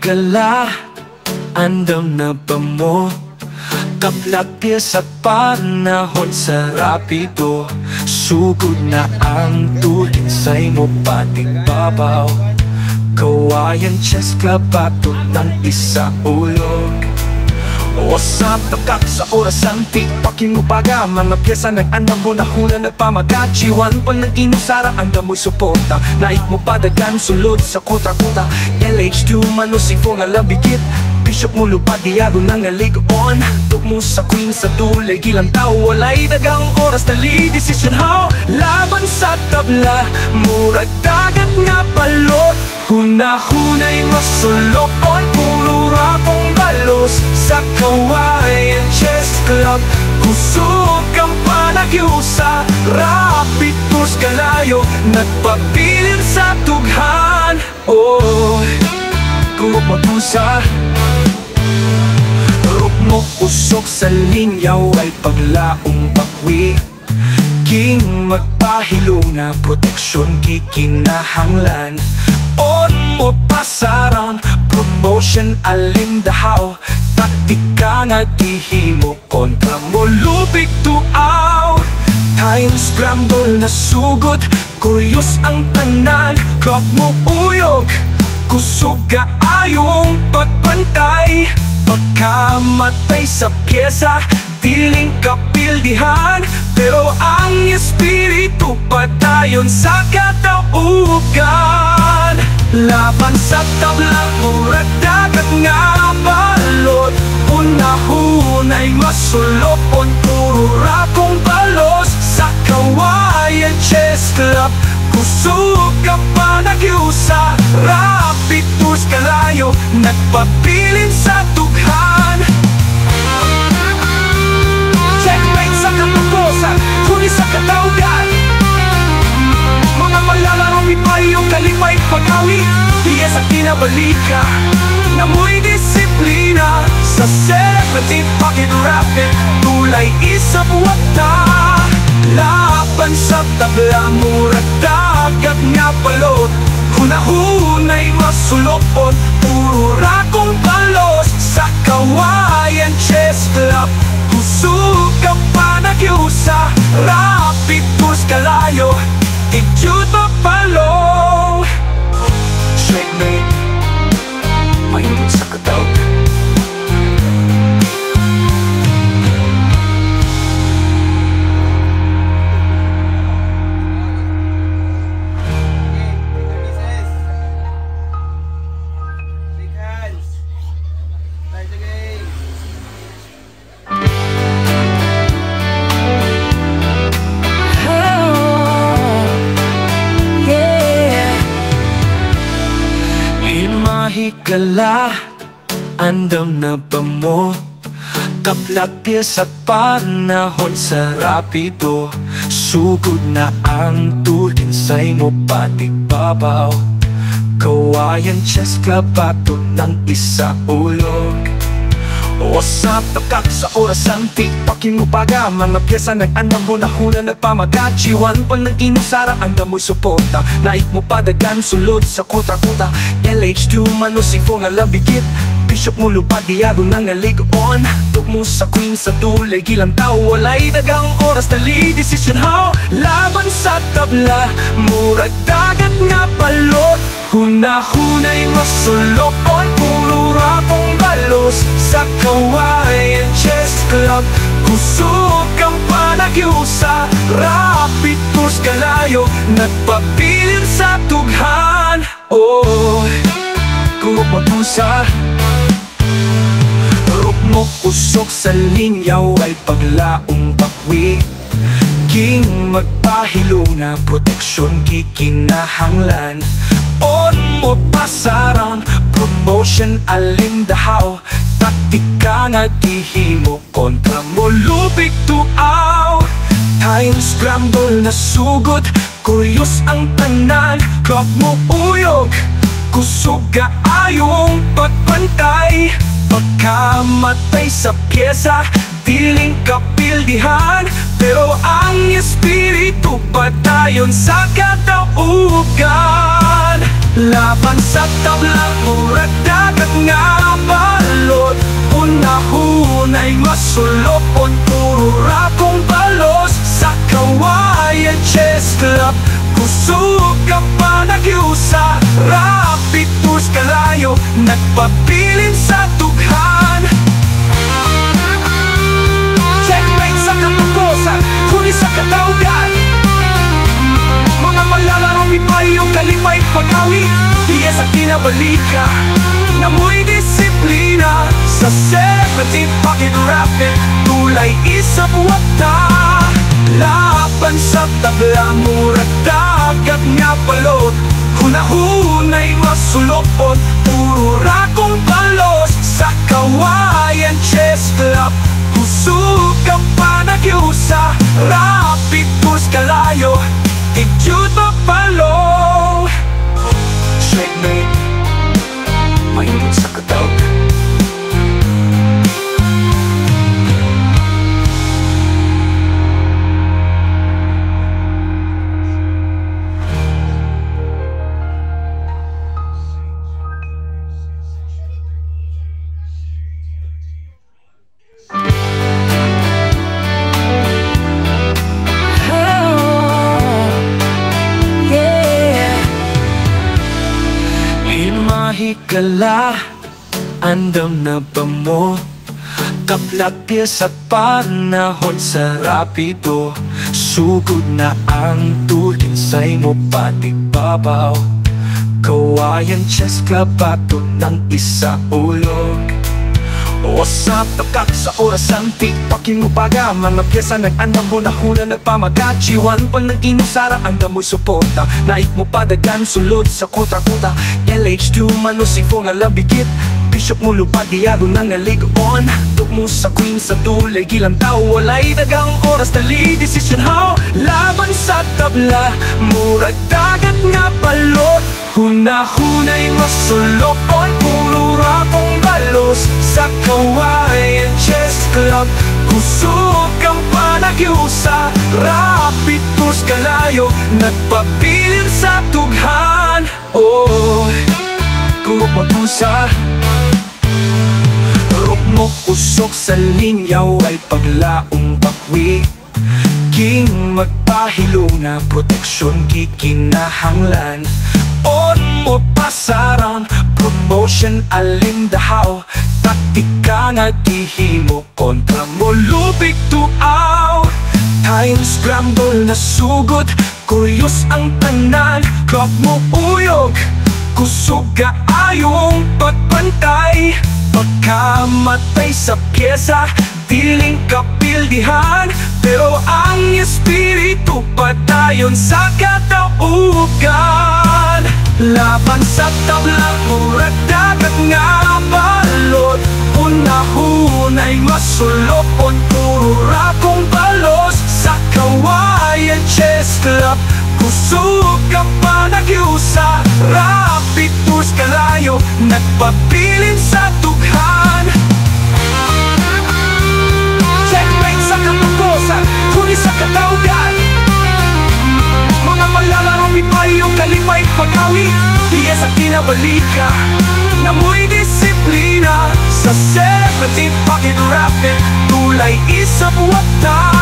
mahigala, andam na ba mo? Kaplapis at panahon sa rapido, sugod na ang tulinsay mo pating babaw. Kawayan chess club bato ng isa ulog. Wasap takak sa oras ang tikpaking upaga, mga pyesa nag-anam mo na hula nagpamagat. Chiwan pa nag-inusara ang damoy suporta, naik mo padagan sulod sa kota-kota. LH2 manusifong alabigit, bishop mo lupad diado ng aligoon. Tuk mo sa queen sa dulay gilang tao, walay dagang oras dali decision how. Laban sa tabla, murag dagat nga balot, hunahunay masulokon, puro rapong balos. Sa kawayan chess club, kusog ang panagyusa, rapid tours kalayo, nagpabilin sa tughan. Oh, kung mag-usa ruk mo usok sa linyaw ay paglaong bakwi. King magpahilo na proteksyon kikinahanglan. On mo pasarang promotion alindahaw, taktika nga dihimo kontra mo lupig tuaw. Time scramble na sugod, kuryos ang tanan, clock mo uyog, kusog ka ayong pagpantay. Pagkamatay sa pyesa, diling kapildihan, pero ang espiritu patayon sa kataugan. Laban sa tablang murag dagat nga balot, unahunay masulopon, puro rakong balos. Sa kawayan chess club, kusog ka pa nagyusa, rapid tours kalayo, nagpabilin sa tughan. Checkmate sa kaputosan, huli sa kataugan. Mga malalaro ipayong kalipay pag-awi, piyes at kinabalika, namoy disiplina. Sa 17th pocket rapid, tulay isa buwag na. Laban sa tabla, murag dagat nga balot, hunahunay masulopon, puro rakong balos. Sa kawayan chess club, kusog ka pa nagyusa, rapid tours kalayo, idyot mapalo. Checkmate, mahimot sa katawag. Mahigala, andam na ba mo? Kaplapis at panahon sa rapido, sugod na ang tulinsay mo pating babaw. Kawayan chess club bato ng isa ulog. Wasap takak sa oras ang tikpaking upaga, mga pyesa nag-anam mo na hula nagpamagat. Chiwan pa nag-inusara ang damoy suporta, naik mo padagan sulod sa kota-kota. LH2 manusifong alabigit, bishop mo lupad diado ng aligoon. Tuk mo sa queen sa dulay gilang tao, walay dagang oras dali decision how. Laban sa tabla, murag dagat nga balot, hunahunay masulokon, puro rapong balos. Sa kawayan chess club, kusog ang panagyusa, rapid tours kalayo, nagpabilin sa tughan. Oh, kung mag-usa ruk mo usok sa linyaw ay paglaong bakwi. King magpahilo na proteksyon kikinahanglan. On mo pasarang promotion alindahaw, taktika nga dihimo kontra mo lupig tuaw. Time scramble na sugod, kuryos ang tanan, clock mo uyog, kusog ka ayong pagpantay. Pagkamatay sa pyesa, diling kapildihan, pero ang espiritu patayon sa kataugan. Laban sa tablang murag dagat nga balot, hunahunay masulopon puro rakong balos. Sa kawayan chess club kusog ka pa nagyusa, rapid tours kalayo nagpabilin sa tughan. Checkmate sa katukosan, huli sa kataugan. Mga malalaro ipayong kalipay pag-awi, diya sa kinabalika na mo'y disiplina. Sa 17 pocket rapid, tulay isang wata. Laban sa tabla murag dagat nga balot, hunahunay masulopon puro rakong balos. Sa kawayan chess club kusog ka pa nagyusa, rapid tours kalayo idyot mapalo. Checkmate, mahimot sa katawag. Hikala, andam na ba mo? Kaplapis at panahon sa rapido, sugod na ang tulinsay mo pati babaw. Kawayan chess club bato ng isa ulog. Usap takak sa orasan, tiktokin mo paga. Mga pyesa nag-anam mo na hula nagpamagachiwan pa ng inusara ang damoy suporta. Naik mo padagan sulod sa kuta-kuta, LH2 manusifo nga labigit. Bishop mo lupad diyago na naligon. Tuk mo sa queen sa dulay gilang tao, walay dagang oras tali decision how. Laban sa tabla murag dagat nga balot, hunahunay masulopon puro rakong balos. Sa kawayan chess club kusog kang pa nagyusa, rapid tours kalayo nagpabilin sa tughan. Oh, kumapusa ruk mo kusog sa linyaw ay paglaong bakwi. King magpahilo na proteksyon kikinahanglan. On mo pasarang promotion alindahaw, taktika nga gihimo kontra mo lupig tuaw. Time scramble na sugod, kuryos ang tanan. Clock mo uyog, kusog ayong pagpantay. Pagkamatay sa pyesa, diling kapildihan, pero ang espiritu patayon sa kataugan. Laban sa tablang murag dagat nga balot, hunahunay masulopon puro rakong balos. Sa kawayan chess club kusog ka pa nagyusa, rapid tours kalayo nagpabilin sa tughan. Checkmate sa katukosan, huli sa kataugan. Mga malalaro ipayong kalipay pag-awi, diya sa kinabalika na mo'y disiplina. Sa 17 pocket rapid, tulay isang wata.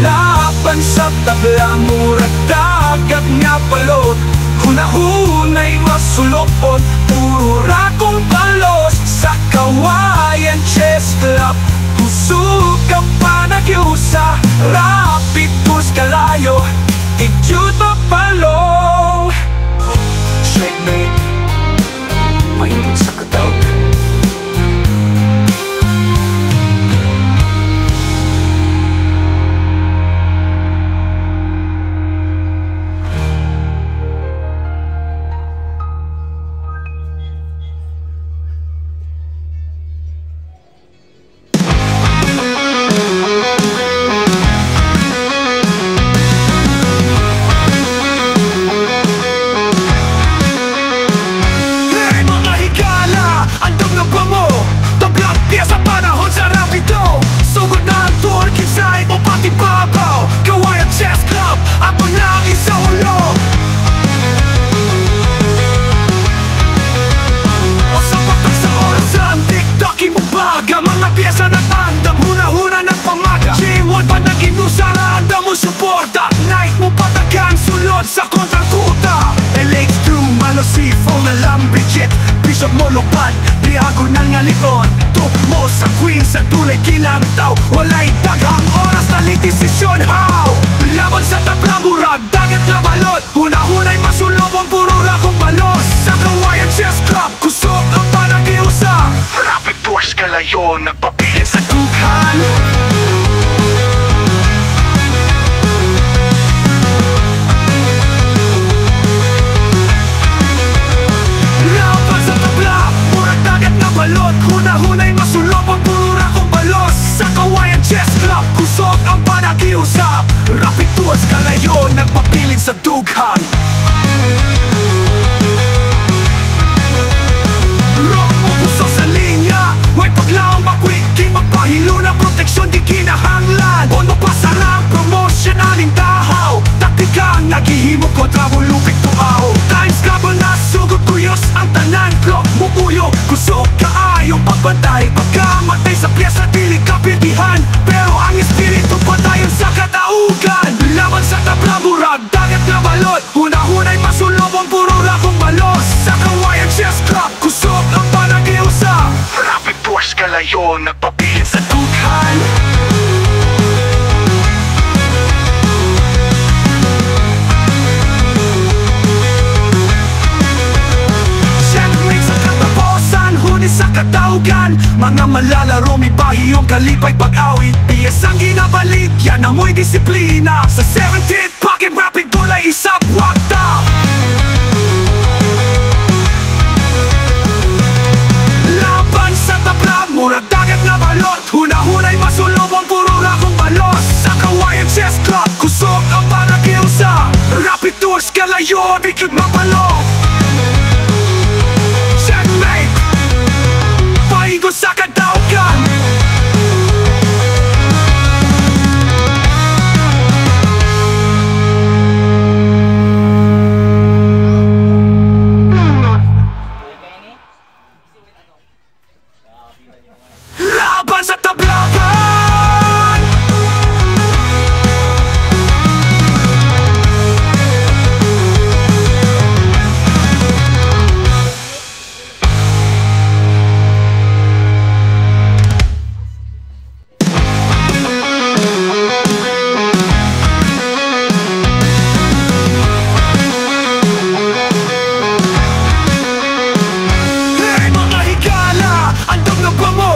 Laban sa tabla murag dagat nga balot, hunahunay masulopon puro rakong balos. Sa kawayan chess club kusog ka pa nagyusa, rapid tours kalayo idyot mapalo. Checkmate, mahimot sa katawag. Mga higala tao, wala'y daghang oras na litisisyon. How? Laban sa tabla, murag dagat na balot, hunahunay masulobong puro rakong balos. Sa kawayan chess club, kusog ang panagiusa, rapid force kalayo, nagpapilit sa dughan. Laban sa tabla, murag dagat na balot, hunahunay masulobong puro rakong balos. Sa kawayan chess club, kusog ang panagiusap, rapid tours kalayo, nagpapilit sa dughan. Rock mo puso sa linya, may paglaong makwik, di magpahilo na proteksyon di kinahanglan. Ono pa sarang promotion aling tahaw, taktikang naghihimo kontra mo lupik tuaw. Times couple na sugod kuyos ang tanan, clock mo uyo, kusog kaayong pagbantay. Pagkamatay sa pyesa dili kapitihan, pero ang espiritu patayon sa kataugan. Laban sa tabla, murag dagat na balot, hunahunay masulobong puro rakong balos. Sa kawayan chess club, kusog ang panagiusa, rapid force kalayo, nagpapilit sa dughan. Checkmate sa katapusan, huni sa kataugan. Mga malalaro, may bahiyong kalipay pag-awit, PS ang ginabalik, yan amoy disiplina. Sa 17th pocket rapid gulay, isap walked up. Laban sa tabla, murag dagat na balot, hunahunay masulobong puro rakong balos. Sa kawayan chess club, kusog ang panagiusa, rapid tours kalayo, bigod mapalo. Checkmate, paigo sa kadaugan. Laban sa tablakan, hey mga higala, andam na ba mo?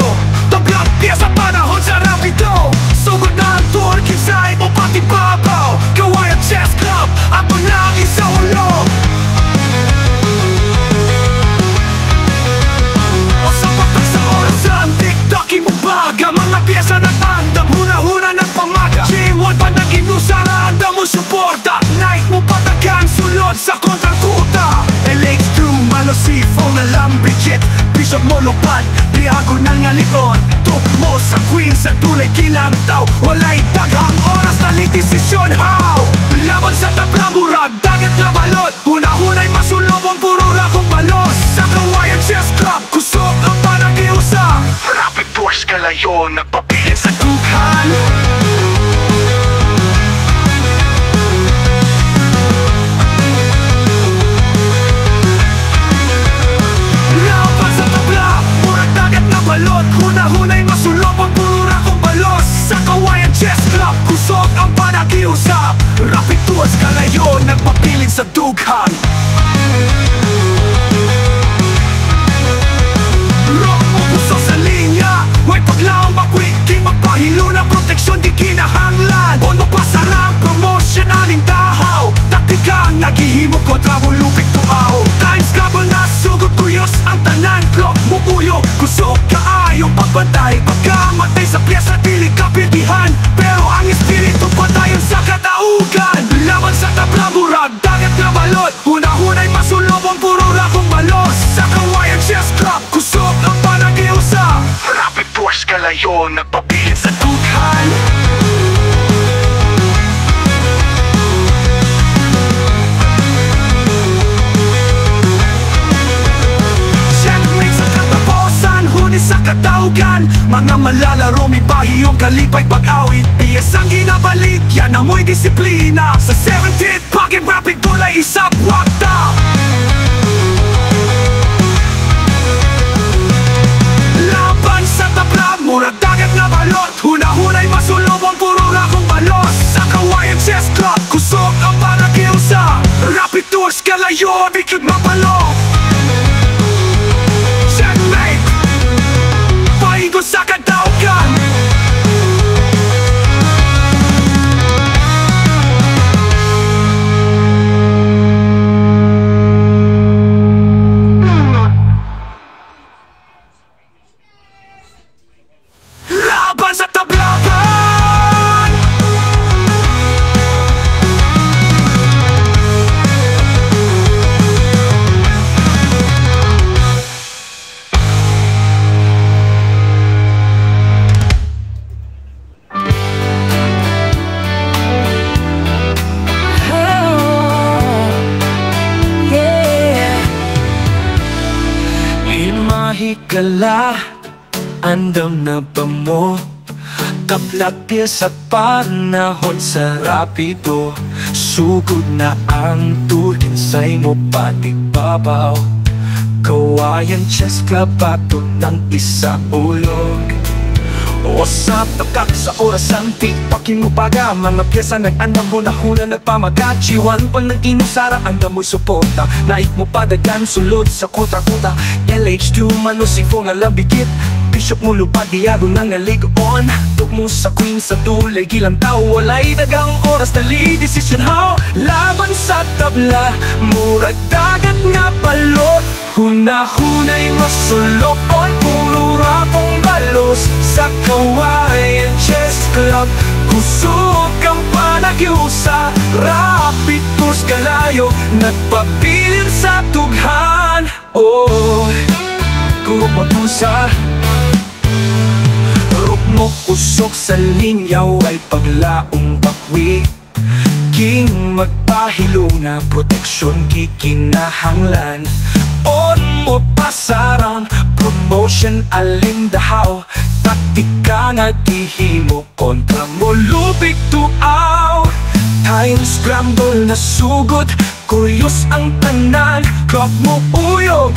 Tablang piyesa panahon sa rapido, sugod na ang tour, kinsay o pati babaw. Kawayan chess club, ako na ang isa ulo. O sa patag sa oras ang tiktokin mo baga, mga piyesa ng andam, huna-huna ng pamaga. G1 pa nang inusara, andam mo suporta, night mo patagan, sulod sa kontrang tuta. LH2, malosifo na lambigit, bishop mo lupad, diago ng ngalion. Tok mo sa queen, sa tulay kilang tao, wala'y daghang oras na litisisyon. How? Laban sa tabla, murag dagat na balot, hunahunay masulobong puro rakong balos. Sa kawayan chess club, kusog ang panagiusa, rapid force kalayo, nagpapilit sa dughan. Laban sa tabla, murag dagat na balot, hunahunay masulobong puro rakong balos. Sa kawayan chess club, kusog ang panagiusap, rapid tours kalayo, nagpapilit sa dughan. Rock mo puso sa linya, may paglaong makwik, di magpahilo na proteksyon di kinahanglan. Ono pa sarang promotion aling tahaw, taktikang naghihimo kontra mo lupik tuaw. Times couple na sugod kuyos ang tanan, clock mo uyo, kusog kaayong pagbantay. Pagkamatay sa pyesa dili kapitihan, pero ang espiritu patayon sa kataugan. Laban sa tabla, murag dagat na balot, hunahunay masulobong puro rakong balos. Sa kawayan chess club, kusog ang panagiusa, rapid force kalayo, nagpapilit sa dughan. Checkmate sa katapusan, huni sa kataugan. Mga malalaro, may bahiyong kalipay pag-awit, PS ang ginabalik, yan amoy disiplina. Sa 17th pocket rapid gulay, isap walked up. Laban sa tabla, murag dagat na balot, pure, di ka mapalo. Checkmate! Pahingo sa kadaugan. Laban sa tablaban! Himahikala, andam na ba mo? Kaplapis at panahon sa rapido. Sugod na ang tulin sa'y mo patibabaw. Kawayan chess club bato ng isa ulog. Usap tapkak sa orasan, tikpakin mo baga. Mga pyesa nag-anam mo na huna nagpamagachiwan. Pag nag-inusara, andam mo'y suporta. Naik mo padagan, sulod sa kuta-kuta. LH2 manusifo nga labigit. Bishop mo lupad, diado ng naligoon. Tuk mo sa queen sa tulay, gilang tao. Walay dagang oras, dali decision how. Laban sa tabla, murag dagat nga balot. Huna-hunay masulokon, puro rapong balos. Sa kawayan chess club, kusog kang panagyusa. Rapid tours kalayo, nagpabilin sa tughan. Oh, kumapusa. Ruk mo kusok sa linyaw ay paglaong bakwi. King magpahilo na proteksyon kikinahanglan. On mo pasarang promotion alindahaw. Taktika nga gihimo kontra mo lubig tuaw. Time scramble na sugod, kuryos ang tanan. Clock mo uyog,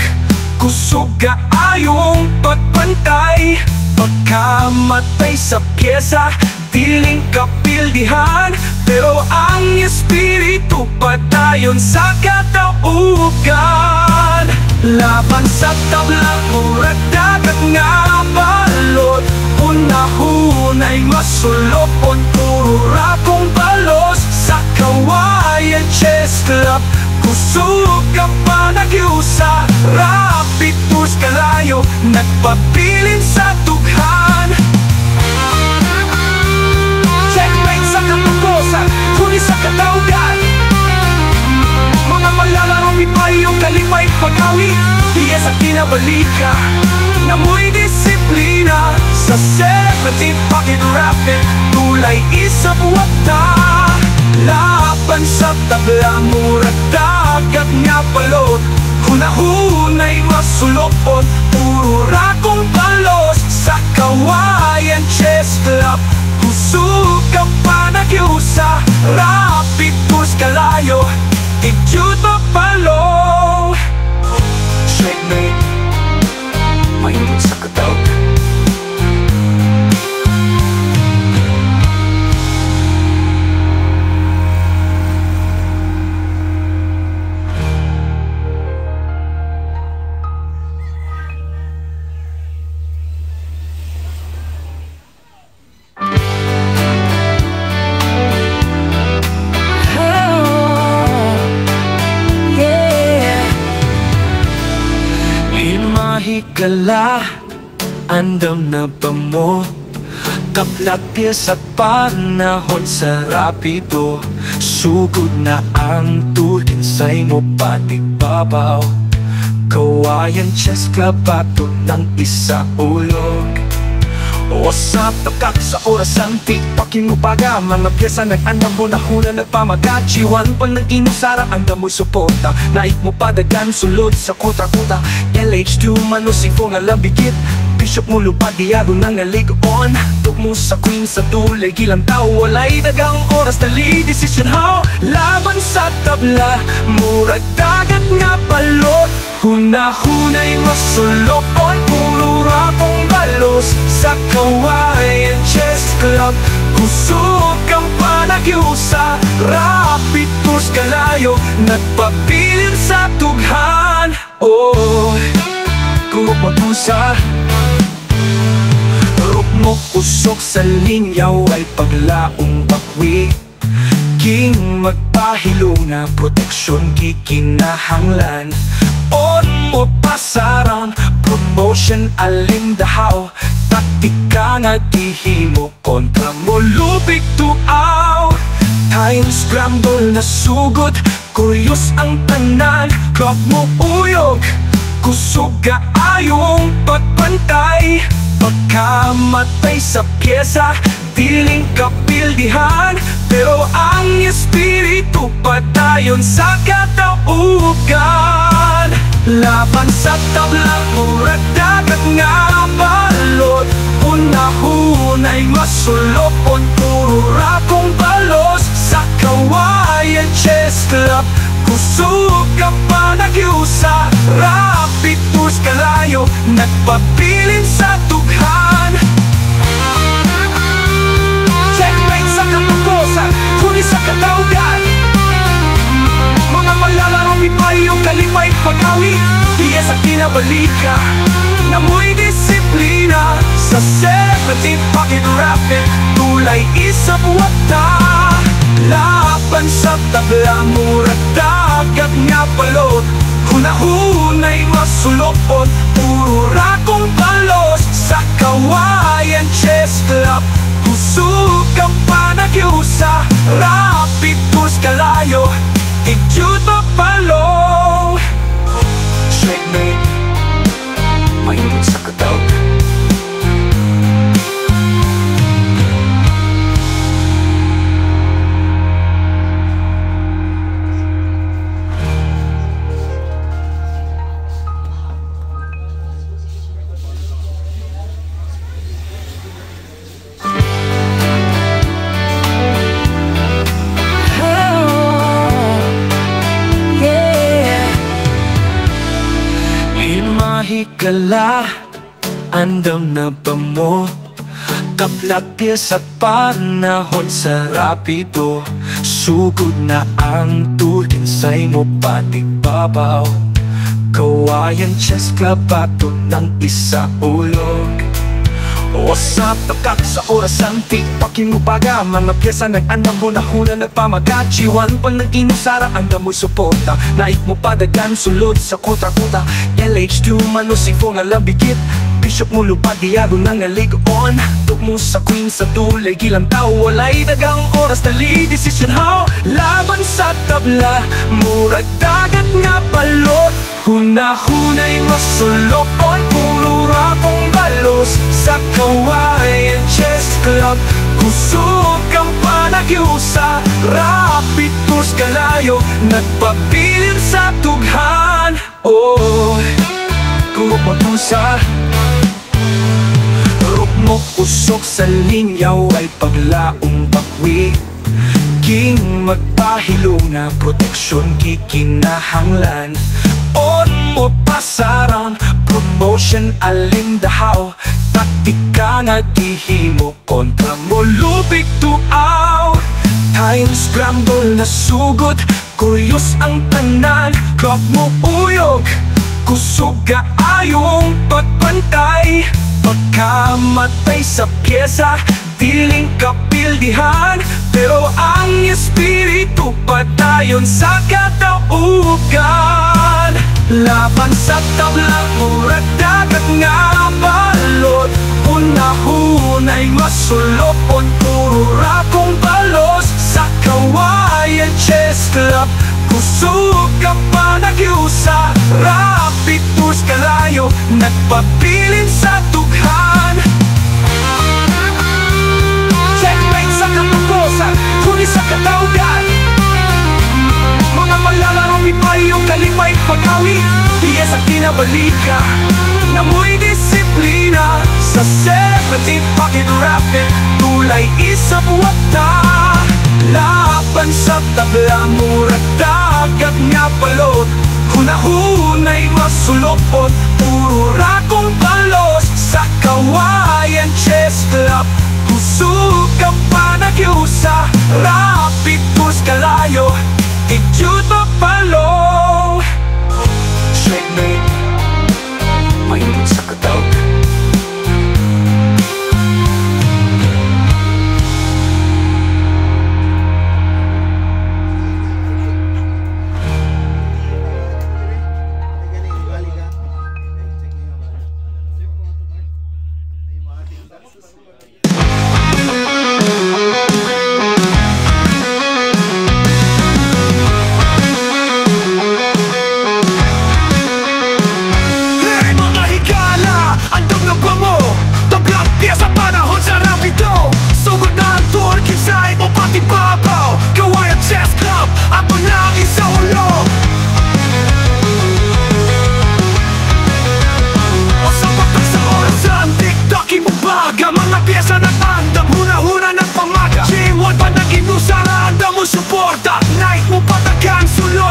kusog ayong pagpantay. Pagkamatay sa pyesa, diling kapildihan. Pero ang espiritu patayon sa kataugan. Laban sa tabla, murag dagat nga balot. Hunahunay masulopon, puro rapong balos. Sa kawayan chess club, kusog ka pa nagyusa. Rapid tours kalayo, nagpabilin sa tughan. Checkmate sa katukosan, huli sa kataugan. Mga malalaro ipayong kalipay pag-awi. Diya sa kinabalika, namoy disiplina. Sa celebrity pocket rapid, tulay isang wata. Laban sa tabla, murag dagat nga balot. Hunahunay masulopon, puro rakong balos. Sa kawayan chess club, kusog kang panagyusa. Rapid tours kalayo, idyot mapalo. Checkmate, mahinig sa katawag. Himahikala, andam na ba mo? Kaplapis at panahon sa rapido. Sugod na ang tulin sa'y mo patibabaw. Kawayan chess club bato ng isa ulog. Usap tapkak sa orasan, tikpakin mo baga. Mga pyesa nag-anam mo na huna nagpamagachiwan. Pag nag-inusara, andam mo'y suporta. Naik mo padagan, sulod sa kuta-kuta. LH2 manusifo nga labigit. Bishop mo lupad, diado ng naligoon. Tuk mo sa queen sa tulay, gilang tao. Walay dagang oras, dali decision how. Laban sa tabla, murag dagat nga balot. Hunahunay masulokon, puro rapong balos. Sa kawayan chess club, kusog kang panag nagyusa. Rapid tours kalayo, nagpabilin sa tughan. Oh, kumagusa mo usok sa linyaw ay paglaong bakwi. King magpahilo na proteksyon kikinahanglan. On mo pasaran, promotion alindahaw. Taktika nga dihimo kontra mo lupig tuaw. Time scramble na sugod, kuryos ang tanan. Clock mo uyog, kusog kaayong pagpantay. Pagkamatay sa pyesa, diling kapildihan. Pero ang espiritu padayon sa kataugan. Laban sa tablang murag dagat nga balot. Una-hunay masulokon, puro rakong balos. Sa Kawayan Chess Club, kusog ka pa nagyusa. Rapid tours kalayo, nagpabilin sa tughan. Checkmate sa katukosan, huli sa kataugan. Mga malalarong ipayong kalipay pag-awi. Piyes at kinabalika na mo'y disiplina. Sa 17 pocket rapid, tulay isang wata. Laban sa tabla, murag dagat nga balot. Hunahunay masulokon, puro rakong balos. Sa Kawayan Chess Club, kusog ka pa nagyusa. Rapid tours kalayo, idyot mapalo. Checkmate, mayroon sa katawag. Hikala, andam na ba mo? Kaplapis at panahon sa rapido. Sugod na ang tulinsay mo patig babaw. Kawayan Chess Club, bato ng isa ulog. Wasap takak sa orasan, tikpakin mo baga. Mga pyesa nag-anam mo na huna nagpamagat. Chiwan pa nag-inusara, ang damoy suporta. Naik mo padagan, sulod sa kuta-kuta. LH2 manusifo nga labigit. Bishop mo lupad, diyago na nga ligon. Tuk mo sa queen sa tulay, gilang tao. Walay dagang oras, dali decision how. Laban sa tabla, murag dagat nga balot. Hunahunay masulokon, puro rakong balos. Sa Kawayan Chess Club, kusog kang pa nagyusa. Rapid tours kalayo, nagpabilin sa tughan. Oh, kumagusa mo usok sa linyaw ay paglaong bakwi. King magpahilo na proteksyon kikinahanglan. On mo pasaran, promotion alindahaw. Taktika nga dihimo kontra mo lupig tuaw. Time scramble na sugod, kuryos ang tanan. Clock mo uyog, kusog kaayong pagpantay. Pagkamatay sa pyesa, diling kapildihan. Pero ang espiritu padayon sa kataugan. Laban sa tablang murag dagat nga balot. Una-hunay masulokon, puro rakong balos. Sa Kawayan Chess Club, kusog ka pa nagyusa. Rapid tours kalayo, nagpabilin sa tughan. Checkmate sa katukosan, huli sa kataugan. Mga malalarong ipayong kalipay pag-awi. Piyes at kinabalika na mo'y disiplina. Sa 17 pocket rapid, tulay isang wata. Laban sa tabla, murag dagat nga balot. Hunahunay masulokon, puro rakong balos. Sa Kawayan Chess Club, kusog ka pa nagyusa. kalayo, idyot mapalo. Checkmate, mainit sa kataw.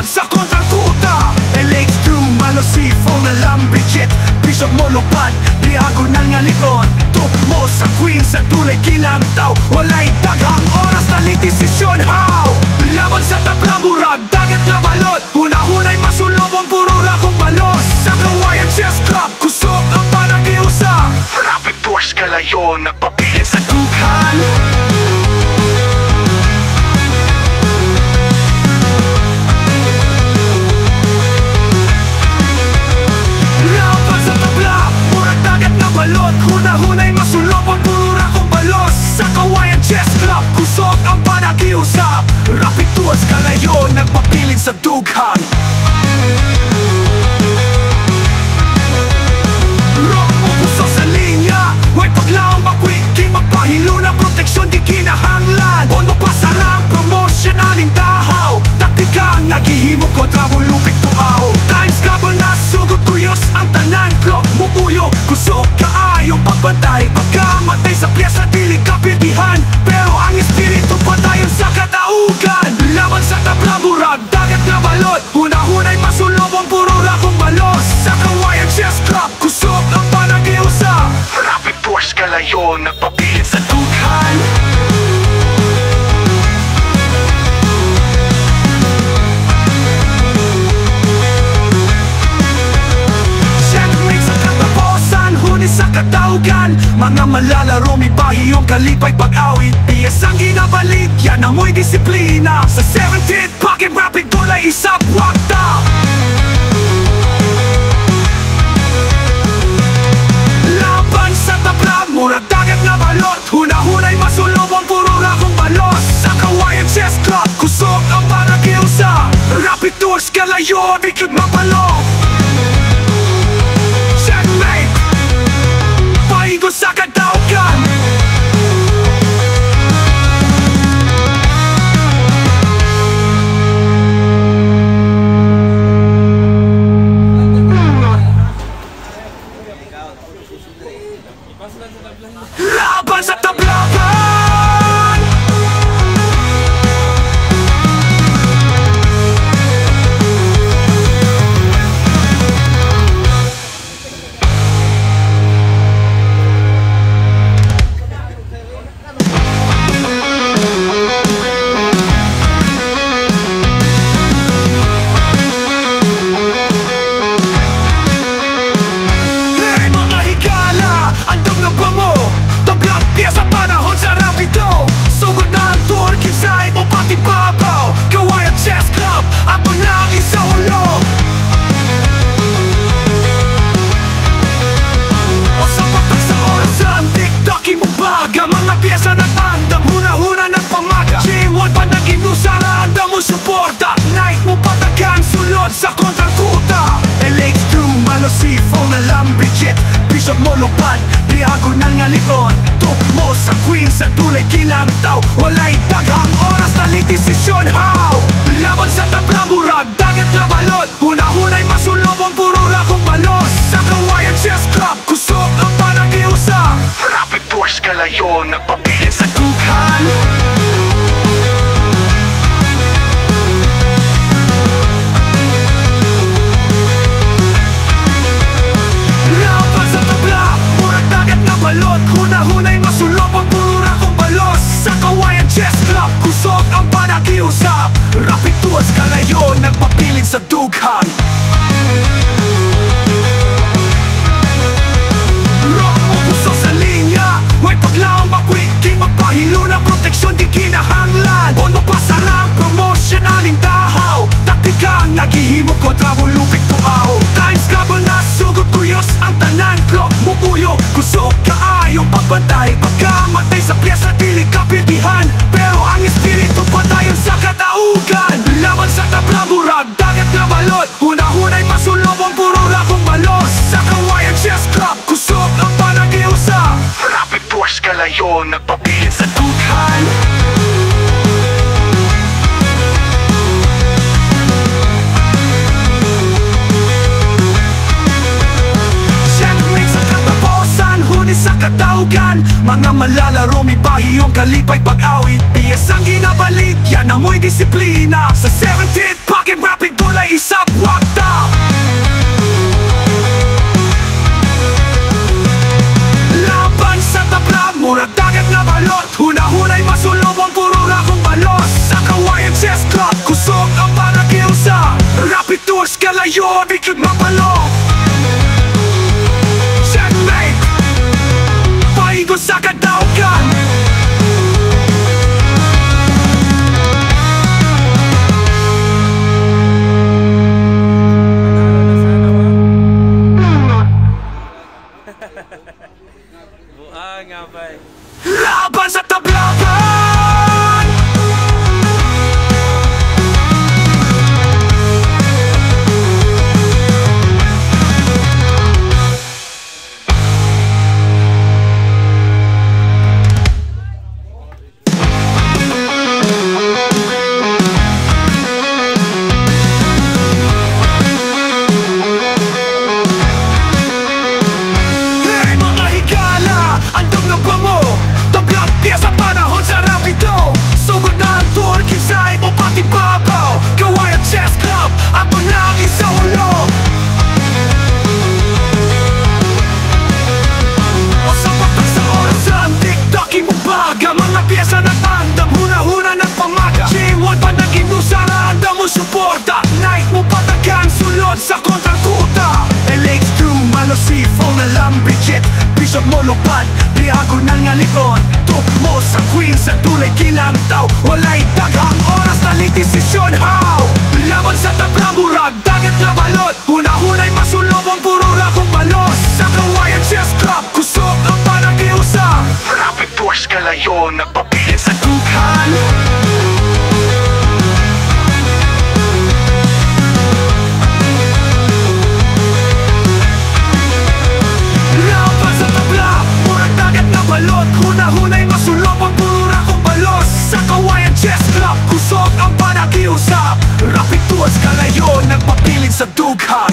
Sa kontratuta LH2, malosif o nalambidjit Bishop mo lupad, diagonal nga likod Top mo sa queen, sa tulay kilantaw Walay daghang oras na litisisyon, how? Laban sa tabla, murag, dagat na balot Una-unay masulobong puro rakong balos Sa kawayan chess club, kusog ang panagiusa Rapid force kalayo, nagpapilit sa dughan Hunay masulog ang pura kong balos Sa kawayan chess club, kusog ang panagiusap Rapid tours kalayo, nagpapilit sa dughan Rock mo puso sa linya Huwag paglaong makwiki Magpahilo ng proteksyon di kinahanglan Ono pa sarang promotionaling dahaw Taktikang naghihimo kontra mo lupik tuaw Times couple na sugod kuyos ang tanan Clock mo uyo, kusog kaayong pagbantay Pagkamatay sa piyesa dili kapitihan Pero ang espiritu patayon sa kataugan Laban sa tabla murag, dagat na balot Una-unay masulobong puro rakong balos Sa kawayan chess club, kusog ang panagiusa Rapid force kalayo, nagpapilit sa dughan sa kataugan Mga malalaro, may bahiyong kalipay pag-awit Iyas ang ginabalik, yan amoy disiplina Sa 17th, bakit rapid tulay isap, wakta Laban sa tabla, murag dagat na balot Hunahunay masulobong puro rakong balos Sa kawayan chess club, kusog ang panagiusa Rapid tours kalayo, bigod mapalo Checkmate Pahingo sa kataugan Laban sa tablaban sa kontratuta LH2, malosif o nalambidjit Bishop mo lupad, diagonal nga likod Top mo sa queen, sa tulay kilantaw Walay daghang oras na litisisyon, how? Laban sa tabla murag, dagat na balot Una-unay masulobong puro rakong balos Sa kawayan chess club, kusog ang panagiusa Rapid force kalayo, nagpapilit sa dughan Hunahunay masulobong puro rakong balos Sa kawayan chess club, kusog ang panagiusap kalayo, nagpapilit sa dughan. Rock o puso sa linya, may paglaong makwit, di magpahilo na proteksyon, di kinahanglan. Bono pa sarang promotion, aling tahaw, taktikang naghihimo kontra mulupik tuaw. Times couple na sugod kuyos, ang tanan klok mupuyo, kusok kaayo pagbantay, pagkamatay sa pyesa dili kapitihan, pero ang espiritu patayon sa kataugan. Laban sa tabla murag dagat na balot, hunahunay masulobong puro rakong malos. Sa kawayan chess club, kusok ang panagiusa, rapid force kalayo, nagpapilit sa dughan. Sa kataugan, mga malalaro may pahiyong kalipay pag-awit. PS ang ginabalik, yan amoy disiplina. Sa 17th pocket rapid tulay isap wakta. Laban sa tabla, murag dagat na balot, hunahunay masulobong puro rakong balos. Sa kawayan chess club, kusog ang panagiusa, rapid tours kalayo, bigod mapalo. Paigo sa kadaugan. Buang ngapay. Laban sa tablaban. Suporta, night mo patagan, sulod sa kontratuta. LH2, malosifo na lambicit, bisog mo lupad, diagonal nga likod. Top mo sa queen, sa tulay kilantaw, walay daghang oras na litisisyon, how? Laban sa tabla murag, dagat na balot, hunahunay masulobong puro rakong balos. Sa kawayan chess club, kusog ang panagiusa, rapid force kalayo, nagpapilit sa dughan. Hunahunay masulobong puro rakong balos. Sa kawayan chess club, kusog ang panagiusap, rapid tours kalayo, nagpapilit sa dughan.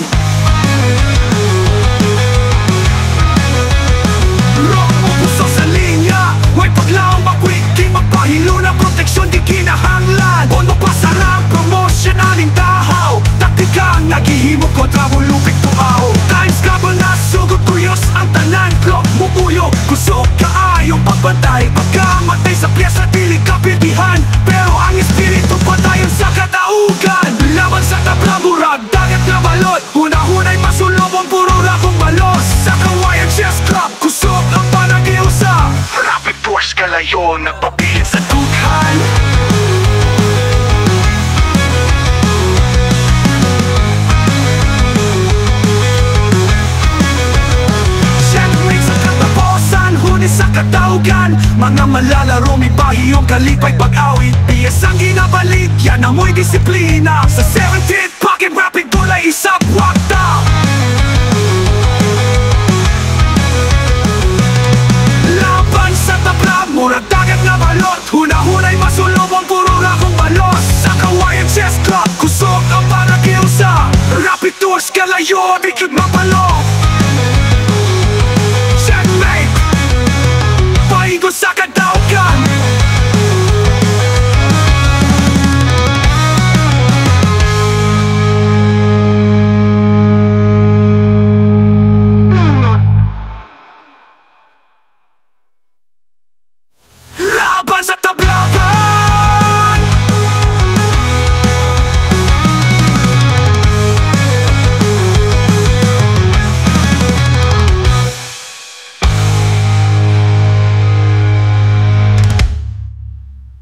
Rock mo puso sa linya, may paglaong makwit, di magpahilo na proteksyon, di kinahanglan. Bono pa sarang promotion, aling tahaw, taktikang naghihimo kontra mulupik tuaw. Times couple na sugod kuyos, ang tanan klok mupuyo, kusog kaayo pagbantay, pagkamatay sa pyesa dili kapitihan, pero ang espiritu patayon sa kataugan. Laban sa tabla murag dagat na balot, hunahunay masulobong puro rakong balos. Sa kawayan chess club, kusog ang panagiusa, rapid force kalayo, nagpapilit sa dughan. Sa kataugan, mga malalaro may pahiyong kalipay pag-awit. PS ang ginabalik, yan amoy disiplina. Sa 17th pocket rapid tulay isap wakta. Laban sa tabla, murag dagat na balot, hunahunay masulobong puro rakong balos. Sa kawayan chess club, kusog ang panagiusa, rapid tours kalayo, bigod mapalo.